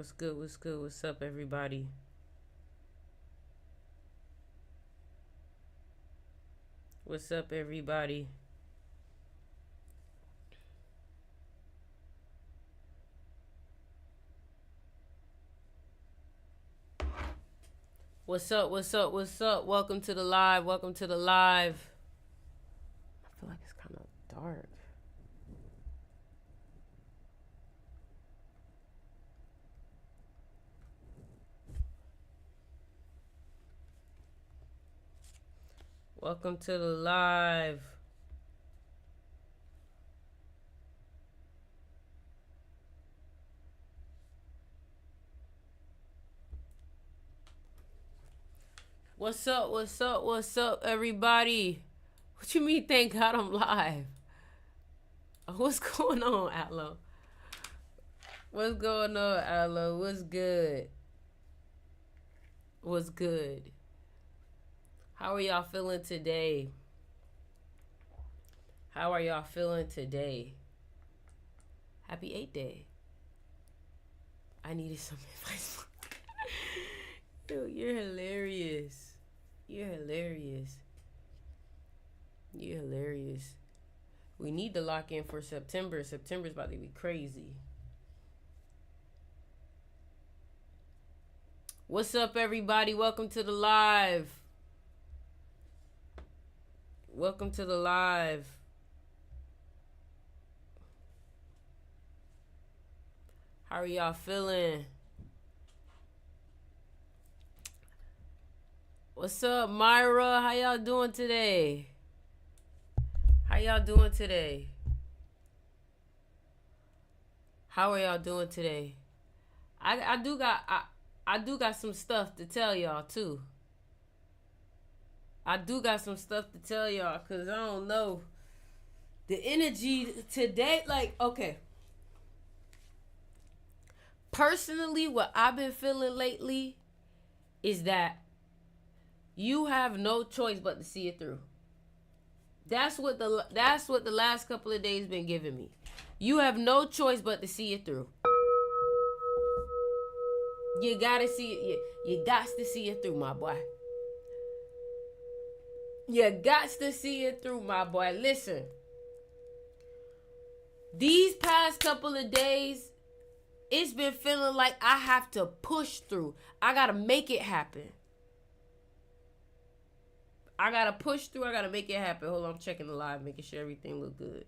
What's good? What's good? What's up, everybody? What's up, everybody? What's up? What's up? What's up? Welcome to the live. Welcome to the live. I feel like it's kind of dark. Welcome to the live. What's up? What's up? What's up, everybody? What you mean, thank God I'm live? What's going on, Aloe? What's going on, Aloe? What's good? What's good? How are y'all feeling today? How are y'all feeling today? Happy 8th day. I needed some advice. Dude, you're hilarious. You're hilarious. You're hilarious. We need to lock in for September. September's about to be crazy. What's up, everybody? Welcome to the live. Welcome to the live. How are y'all feeling? What's up, Myra? How y'all doing today? How y'all doing today? How are y'all doing today? I do got some stuff to tell y'all too. I do got some stuff to tell y'all because I don't know. The energy today, like, okay. Personally, what I've been feeling lately is that you have no choice but to see it through. That's what the last couple of days been giving me. You have no choice but to see it through. You gotta see it. You got to see it through, my boy. You got to see it through, my boy. Listen, these past couple of days, it's been feeling like I have to push through. I gotta make it happen. I gotta push through. I gotta make it happen. Hold on, I'm checking the live, making sure everything look good.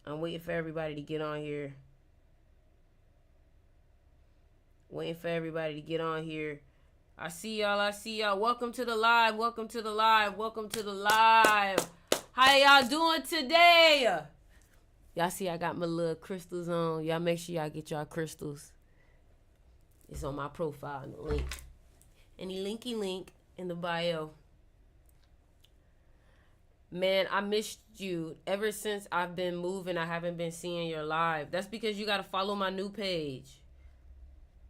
I'm waiting for everybody to get on here. Waiting for everybody to get on here. I see y'all. I see y'all. Welcome to the live. Welcome to the live. Welcome to the live. How y'all doing today? Y'all see I got my little crystals on. Y'all make sure y'all get y'all crystals. It's on my profile in the link. Any linky link in the bio. Man, I missed you. Ever since I've been moving, I haven't been seeing your live. That's because you got to follow my new page.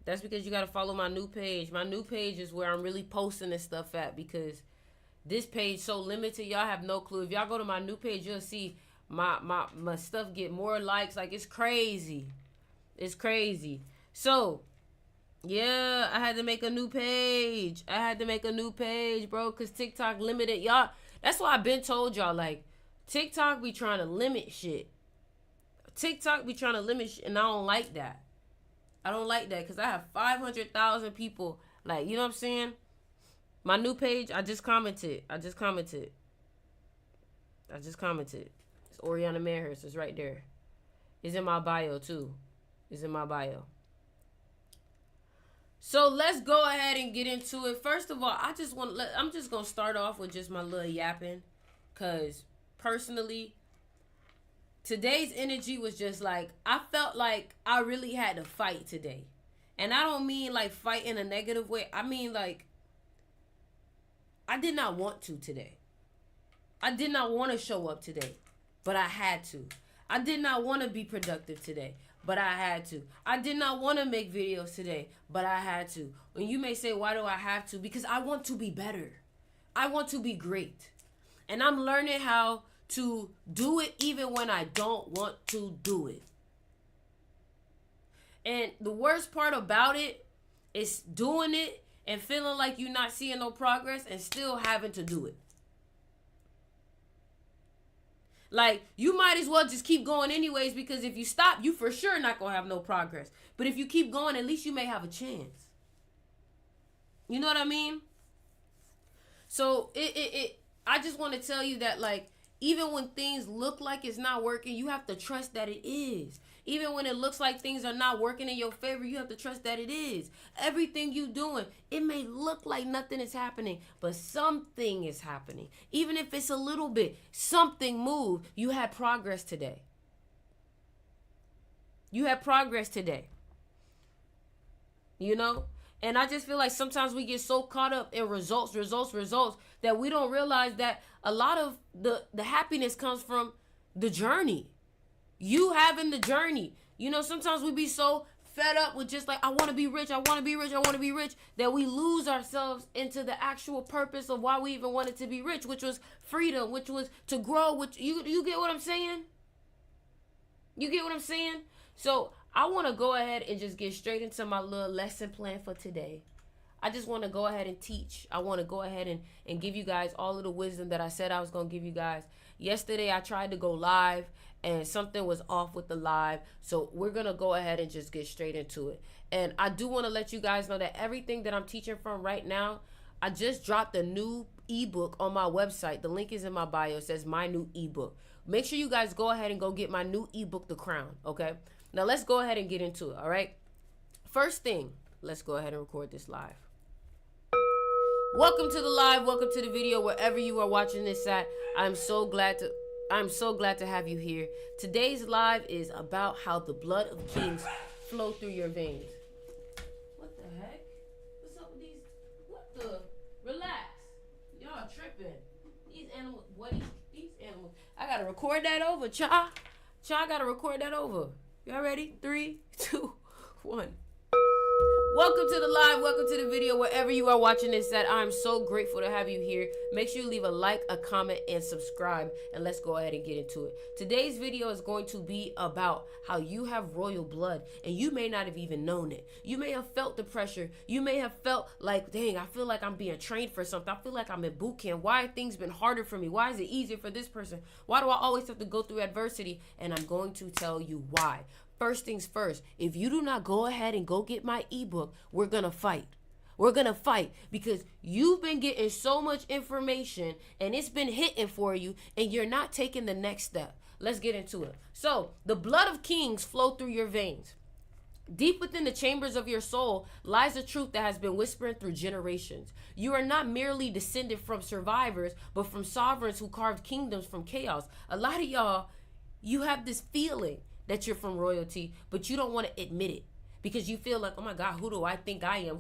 That's because you got to follow my new page. My new page is where I'm really posting this stuff at because this page so limited. Y'all have no clue. If y'all go to my new page, you'll see my stuff get more likes. Like, it's crazy. It's crazy. So, yeah, I had to make a new page. Bro, because TikTok limited. Y'all, that's why I've been told y'all, like, TikTok be trying to limit shit. And I don't like that. I don't like that because I have 500,000 people. Like, you know what I'm saying? My new page, I just commented. It's Oriana Manhurst. It's right there. It's in my bio, too. So let's go ahead and get into it. First of all, I'm just going to start off with just my little yapping. Because, personally, today's energy was just like, I felt like I really had to fight today. And I don't mean like fight in a negative way. I mean like, I did not want to today. I did not want to show up today, but I had to. I did not want to be productive today, but I had to. I did not want to make videos today, but I had to. And you may say, why do I have to? Because I want to be better. I want to be great. And I'm learning how to do it even when I don't want to do it. And the worst part about it is doing it and feeling like you're not seeing no progress and still having to do it. Like, you might as well just keep going anyways, because if you stop, you for sure not going to have no progress. But if you keep going, at least you may have a chance. You know what I mean? So, I just want to tell you that, like, even when things look like it's not working, you have to trust that it is. Even when it looks like things are not working in your favor, you have to trust that it is. Everything you doing, it may look like nothing is happening, but something is happening. Even if it's a little bit, something moved. You had progress today. You had progress today. You know? And I just feel like sometimes we get so caught up in results, that we don't realize that a lot of the happiness comes from the journey. You having the journey. You know, sometimes we be so fed up with just like, I want to be rich, that we lose ourselves into the actual purpose of why we even wanted to be rich, which was freedom, which was to grow. Which you get what I'm saying? You get what I'm saying? So I want to go ahead and just get straight into my little lesson plan for today. I just want to go ahead and teach. I want to go ahead and give you guys all of the wisdom that I said I was going to give you guys. Yesterday, I tried to go live, and something was off with the live. So we're going to go ahead and just get straight into it. And I do want to let you guys know that everything that I'm teaching from right now, I just dropped a new ebook on my website. The link is in my bio. It says my new ebook. Make sure you guys go ahead and go get my new ebook, The Crown. Okay? Now, let's go ahead and get into it. All right? First thing, let's go ahead and record this live. Welcome to the live. Welcome to the video, wherever you are watching this at. I'm so glad to have you here. Today's live is about how the blood of kings flow through your veins. What the heck? What's up with these? What the? Relax. Y'all tripping. These animals. What these animals? I gotta record that over, Cha. I gotta record that over. Y'all ready? 3, 2, 1. Welcome to the live. Welcome to the video, wherever you are watching this at. I'm so grateful to have you here. Make sure you leave a like, a comment, and subscribe. And let's go ahead and get into it. Today's video is going to be about how you have royal blood, and you may not have even known it. You may have felt the pressure. You may have felt like, dang, I feel like I'm being trained for something. I feel like I'm in boot camp. Why have things been harder for me? Why is it easier for this person? Why do I always have to go through adversity? And I'm going to tell you why. First things first, if you do not go ahead and go get my ebook, we're going to fight. We're going to fight because you've been getting so much information and it's been hitting for you and you're not taking the next step. Let's get into it. So, the blood of kings flow through your veins. Deep within the chambers of your soul lies a truth that has been whispering through generations. You are not merely descended from survivors, but from sovereigns who carved kingdoms from chaos. A lot of y'all, you have this feeling that you're from royalty, but you don't want to admit it because you feel like, oh my God, who do I think I am?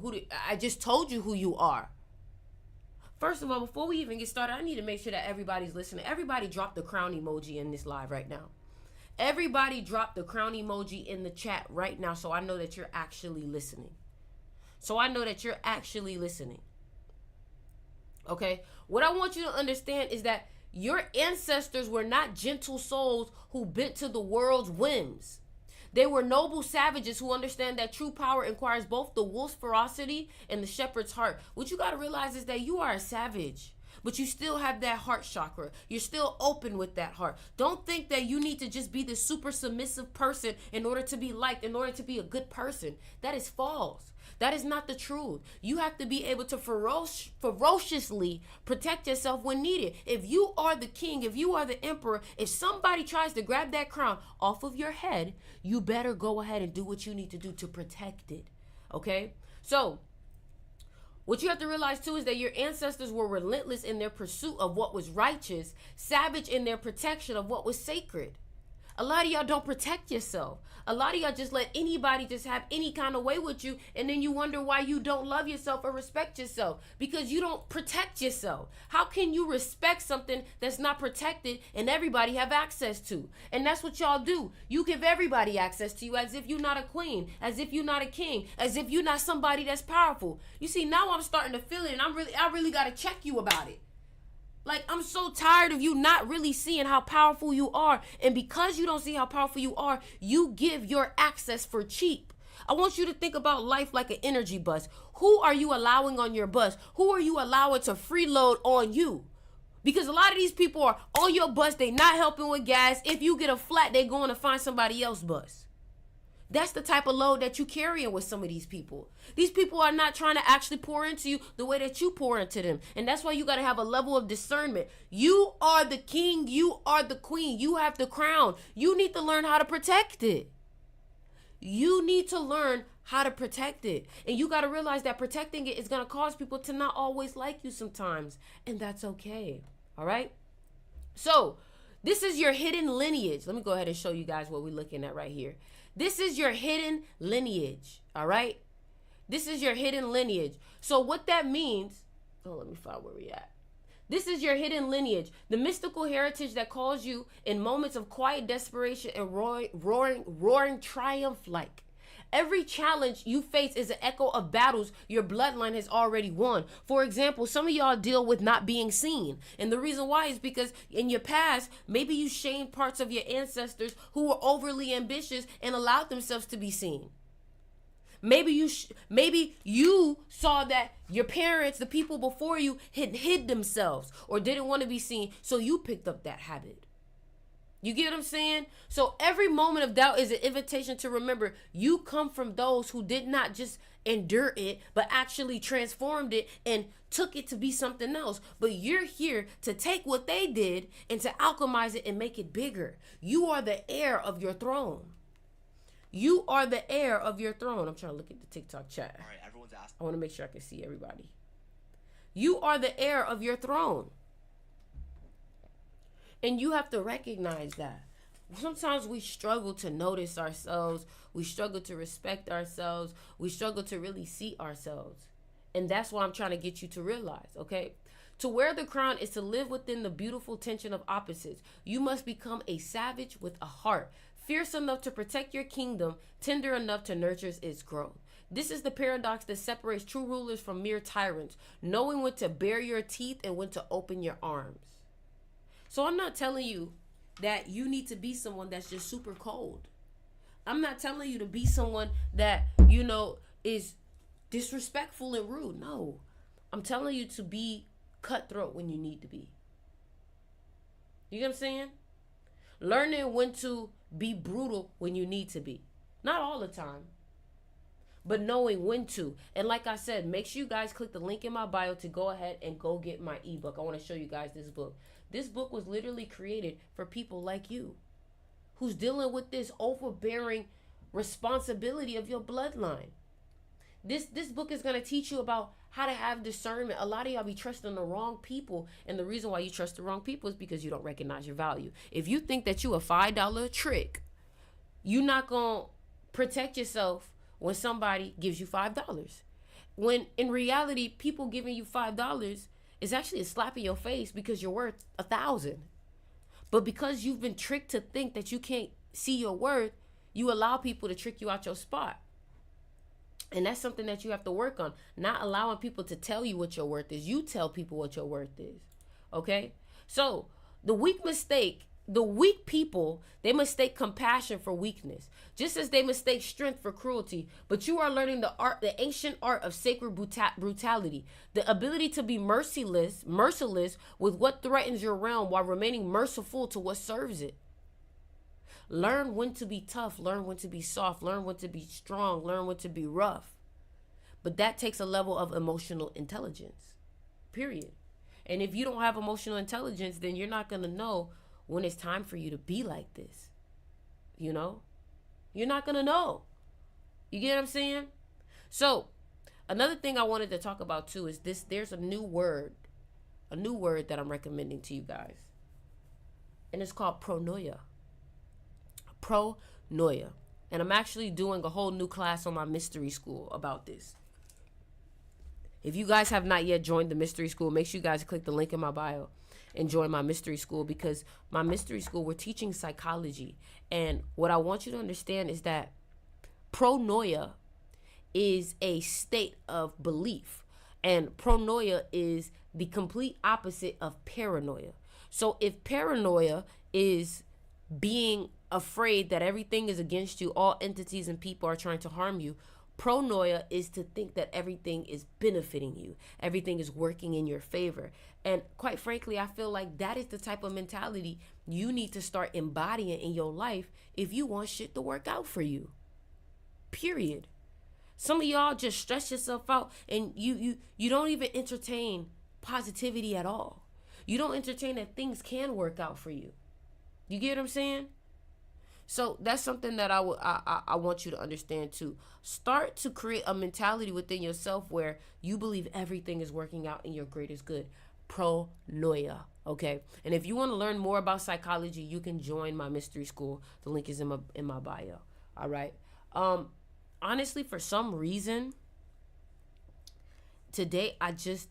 I just told you who you are. First of all, before we even get started, I need to make sure that everybody's listening. Everybody drop the crown emoji in this live right now. Everybody drop the crown emoji in the chat right now so I know that you're actually listening. Okay? What I want you to understand is that your ancestors were not gentle souls who bent to the world's whims. They were noble savages who understand that true power requires both the wolf's ferocity and the shepherd's heart. What you got to realize is that you are a savage, but you still have that heart chakra. You're still open with that heart. Don't think that you need to just be this super submissive person in order to be liked, in order to be a good person. That is false. That is not the truth. You have to be able to ferociously protect yourself when needed. If you are the king, if you are the emperor, if somebody tries to grab that crown off of your head, you better go ahead and do what you need to do to protect it. Okay? So, what you have to realize too is that your ancestors were relentless in their pursuit of what was righteous, savage in their protection of what was sacred. A lot of y'all don't protect yourself. A lot of y'all just let anybody just have any kind of way with you, and then you wonder why you don't love yourself or respect yourself, because you don't protect yourself. How can you respect something that's not protected and everybody have access to? And that's what y'all do. You give everybody access to you as if you're not a queen, as if you're not a king, as if you're not somebody that's powerful. You see, now I'm starting to feel it, and I really got to check you about it. Like, I'm so tired of you not really seeing how powerful you are. And because you don't see how powerful you are, you give your access for cheap. I want you to think about life like an energy bus. Who are you allowing on your bus? Who are you allowing to freeload on you? Because a lot of these people are on your bus. They not helping with gas. If you get a flat, they going to find somebody else's bus. That's the type of load that you carrying with some of these people. These people are not trying to actually pour into you the way that you pour into them. And that's why you got to have a level of discernment. You are the king. You are the queen. You have the crown. You need to learn how to protect it. You need to learn how to protect it. And you got to realize that protecting it is going to cause people to not always like you sometimes. And that's okay. All right? So, this is your hidden lineage. Let me go ahead and show you guys what we're looking at right here. This is your hidden lineage, all right? This is your hidden lineage. So what that means, let me find where we at. This is your hidden lineage, the mystical heritage that calls you in moments of quiet desperation and roaring triumph like. Every challenge you face is an echo of battles your bloodline has already won. For example, some of y'all deal with not being seen. And the reason why is because in your past, maybe you shamed parts of your ancestors who were overly ambitious and allowed themselves to be seen. Maybe you saw that your parents, the people before you, had hid themselves or didn't want to be seen, so you picked up that habit. You get what I'm saying? So every moment of doubt is an invitation to remember you come from those who did not just endure it, but actually transformed it and took it to be something else. But you're here to take what they did and to alchemize it and make it bigger. You are the heir of your throne. You are the heir of your throne. I'm trying to look at the TikTok chat. All right, everyone's asking. I want to make sure I can see everybody. You are the heir of your throne. And you have to recognize that. Sometimes we struggle to notice ourselves. We struggle to respect ourselves. We struggle to really see ourselves. And that's why I'm trying to get you to realize, okay? To wear the crown is to live within the beautiful tension of opposites. You must become a savage with a heart, fierce enough to protect your kingdom, tender enough to nurture its growth. This is the paradox that separates true rulers from mere tyrants, knowing when to bare your teeth and when to open your arms. So I'm not telling you that you need to be someone that's just super cold. I'm not telling you to be someone that, is disrespectful and rude. No. I'm telling you to be cutthroat when you need to be. You get what I'm saying? Learning when to be brutal when you need to be. Not all the time, but knowing when to. And like I said, make sure you guys click the link in my bio to go ahead and go get my ebook. I want to show you guys this book. This book was literally created for people like you who's dealing with this overbearing responsibility of your bloodline. This book is going to teach you about how to have discernment. A lot of y'all be trusting the wrong people. And the reason why you trust the wrong people is because you don't recognize your value. If you think that you a $5 trick, you're not going to protect yourself when somebody gives you $5. When in reality, people giving you $5 is actually a slap in your face because you're worth 1,000. But because you've been tricked to think that you can't see your worth, you allow people to trick you out your spot. And that's something that you have to work on. Not allowing people to tell you what your worth is. You tell people what your worth is. Okay? So, the weak people, they mistake compassion for weakness. Just as they mistake strength for cruelty. But you are learning the ancient art of sacred brutality. The ability to be merciless with what threatens your realm while remaining merciful to what serves it. Learn when to be tough. Learn when to be soft. Learn when to be strong. Learn when to be rough. But that takes a level of emotional intelligence. Period. And if you don't have emotional intelligence, then you're not going to know when it's time for you to be like this. You're not going to know. You get what I'm saying? So, another thing I wanted to talk about too is this. There's a new word that I'm recommending to you guys. And it's called pronoia. Pronoia. And I'm actually doing a whole new class on my mystery school about this. If you guys have not yet joined the mystery school, make sure you guys click the link in my bio and join my mystery school, because my mystery school, we're teaching psychology. And what I want you to understand is that pronoia is a state of belief. And pronoia is the complete opposite of paranoia. So if paranoia is being afraid that everything is against you, all entities and people are trying to harm you, pronoia is to think that everything is benefiting you, everything is working in your favor. And quite frankly, I feel like that is the type of mentality you need to start embodying in your life if you want shit to work out for you. Period. Some of y'all just stress yourself out, and you don't even entertain positivity at all. You don't entertain that things can work out for you. You get what I'm saying? So that's something that I want you to understand too. Start to create a mentality within yourself where you believe everything is working out in your greatest good. Pronoia. Okay. And if you want to learn more about psychology, you can join my mystery school. The link is in my bio. All right. Honestly, for some reason, today I just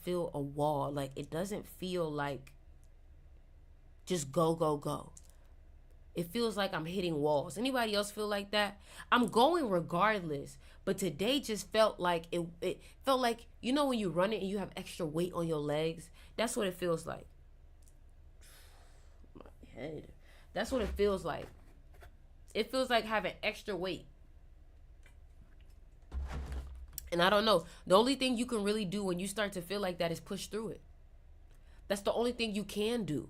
feel a wall. Like, it doesn't feel like just go. It feels like I'm hitting walls. Anybody else feel like that? I'm going regardless, but today just felt like it felt like, you know, when you run it and you have extra weight on your legs. That's what it feels like. My head. That's what it feels like. It feels like having extra weight. And I don't know. The only thing you can really do when you start to feel like that is push through it. That's the only thing you can do.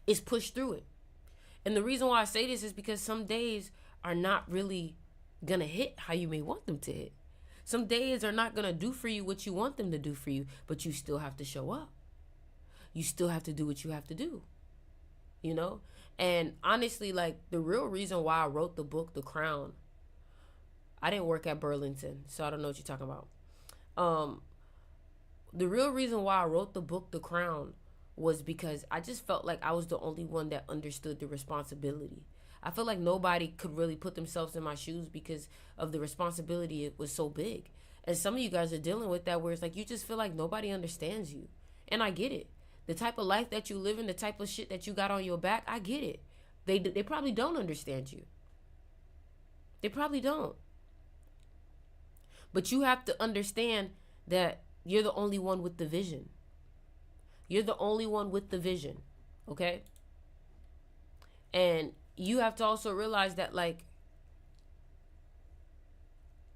Is push through it. And the reason why I say this is because some days are not really gonna hit how you may want them to hit. Some days are not gonna do for you what you want them to do for you, but you still have to show up. You still have to do what you have to do. You know? And honestly, like, the real reason why I wrote the book, The Crown, I didn't work at Burlington, so I don't know what you're talking about. The real reason why I wrote the book, The Crown, was because I just felt like I was the only one that understood the responsibility. I feel like nobody could really put themselves in my shoes because of the responsibility. It was so big. And some of you guys are dealing with that where it's like you just feel like nobody understands you. And I get it. The type of life that you live in, the type of shit that you got on your back, I get it. They probably don't understand you. They probably don't. But you have to understand that you're the only one with the vision. You're the only one with the vision, okay? And you have to also realize that, like,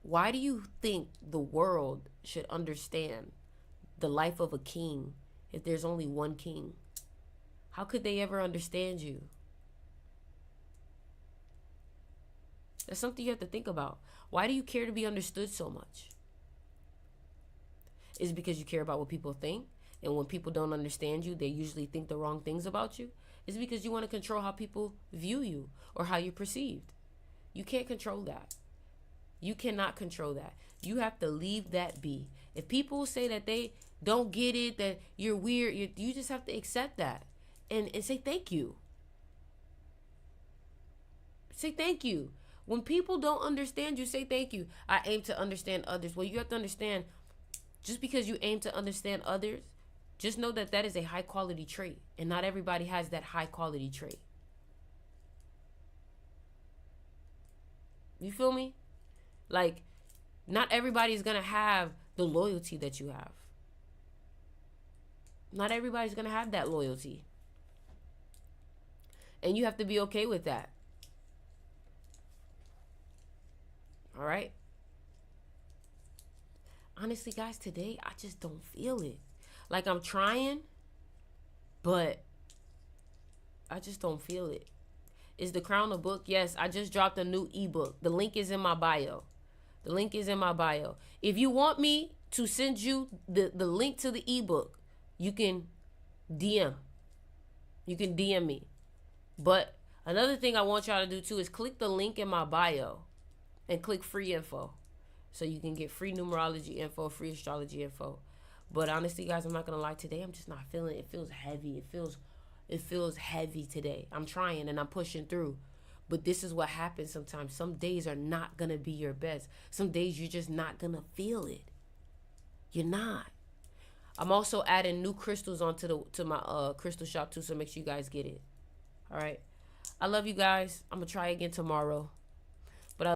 why do you think the world should understand the life of a king if there's only one king? How could they ever understand you? That's something you have to think about. Why do you care to be understood so much? Is it because you care about what people think? And when people don't understand you, they usually think the wrong things about you? Is it because you want to control how people view you or how you're perceived? You can't control that. You cannot control that. You have to leave that be. If people say that they don't get it, that you're weird, you just have to accept that and say thank you. Say thank you. When people don't understand you, say thank you. I aim to understand others. Well, you have to understand, just because you aim to understand others, just know that that is a high quality trait, and not everybody has that high quality trait. You feel me? Like, not everybody is going to have the loyalty that you have. Not everybody's going to have that loyalty. And you have to be okay with that. All right? Honestly, guys, today I just don't feel it. Like, I'm trying, but I just don't feel it. Is The Crown a book? Yes, I just dropped a new ebook. The link is in my bio. The link is in my bio. If you want me to send you the link to the ebook, you can DM. You can DM me. But another thing I want y'all to do too is click the link in my bio and click free info. So you can get free numerology info, free astrology info. But honestly, guys, I'm not going to lie. Today, I'm just not feeling it. It feels heavy. It feels heavy today. I'm trying and I'm pushing through. But this is what happens sometimes. Some days are not going to be your best. Some days you're just not going to feel it. You're not. I'm also adding new crystals onto my crystal shop too, so make sure you guys get it. All right. I love you guys. I'm going to try again tomorrow.